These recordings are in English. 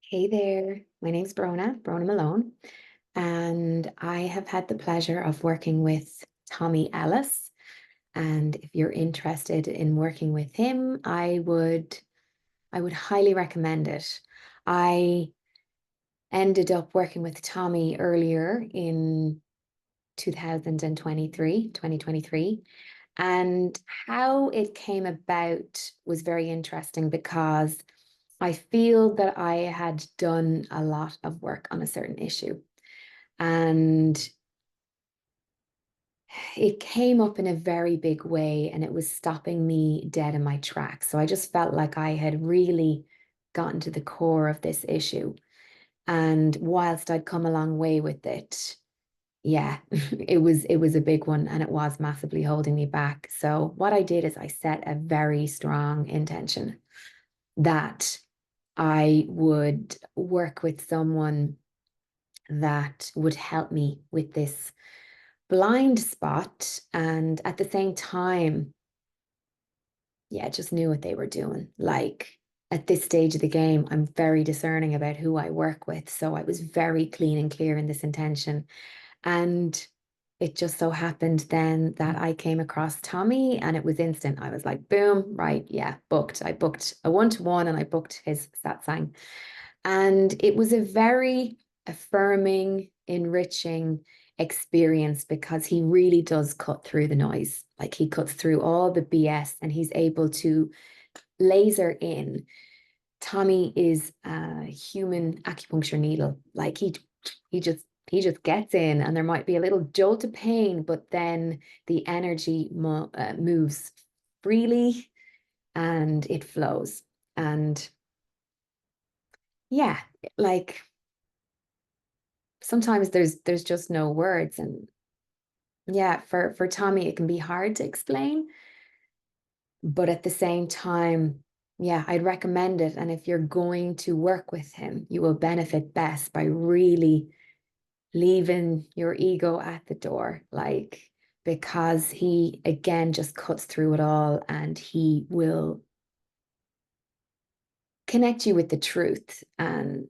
Hey there, my name's Brona Malone, and I have had the pleasure of working with Tommy Ellis. And if you're interested in working with him, I would highly recommend it. I ended up working with Tommy earlier in 2023, and how it came about was very interesting because I feel that I had done a lot of work on a certain issue. And it came up in a very big way and it was stopping me dead in my tracks. So I just felt like I had really gotten to the core of this issue. And whilst I'd come a long way with it, yeah, it was a big one and it was massively holding me back. So what I did is I set a very strong intention that I would work with someone that would help me with this blind spot. And at the same time, yeah, just knew what they were doing. Like at this stage of the game, I'm very discerning about who I work with. So I was very clean and clear in this intention. And it just so happened then that I came across Tommy and it was instant. I was like, boom, right, yeah, booked. I booked a one-to-one and I booked his satsang. And it was a very affirming, enriching experience because he really does cut through the noise. Like he cuts through all the BS and he's able to laser in. Tommy is a human acupuncture needle. Like he just gets in and there might be a little jolt of pain, but then the energy moves freely and it flows. And yeah, like sometimes there's just no words. And yeah, for Tommy it can be hard to explain, but at the same time, yeah, I'd recommend it. And if you're going to work with him, you will benefit best by really leaving your ego at the door, like because he again just cuts through it all and he will connect you with the truth. And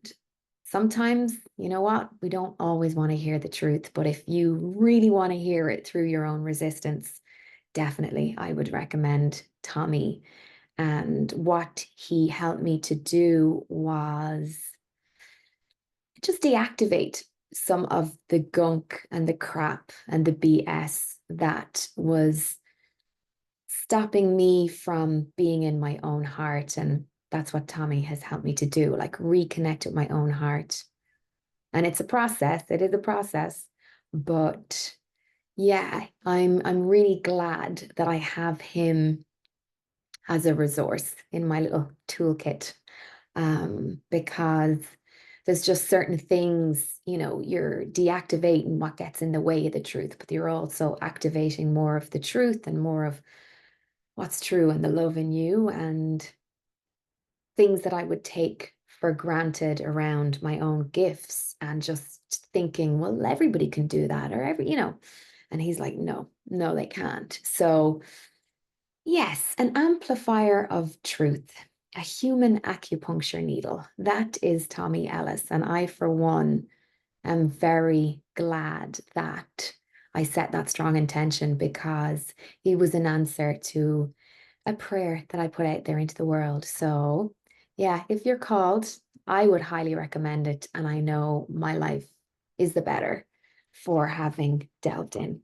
sometimes, you know what? We don't always want to hear the truth, but if you really want to hear it through your own resistance, definitely I would recommend Tommy. And what he helped me to do was just deactivate some of the gunk and the crap and the BS that was stopping me from being in my own heart. And that's what Tommy has helped me to do, like reconnect with my own heart. And it's a process, it is a process. But yeah, I'm really glad that I have him as a resource in my little toolkit. Because there's just certain things, you're deactivating what gets in the way of the truth, but you're also activating more of the truth and more of what's true and the love in you and things that I would take for granted around my own gifts and just thinking, well, everybody can do that or and he's like, no, no, they can't. So yes, an amplifier of truth, a human acupuncture needle. That is Tommy Ellis. And I, for one, am very glad that I set that strong intention because he was an answer to a prayer that I put out there into the world. So, yeah, if you're called, I would highly recommend it. And I know my life is the better for having delved in.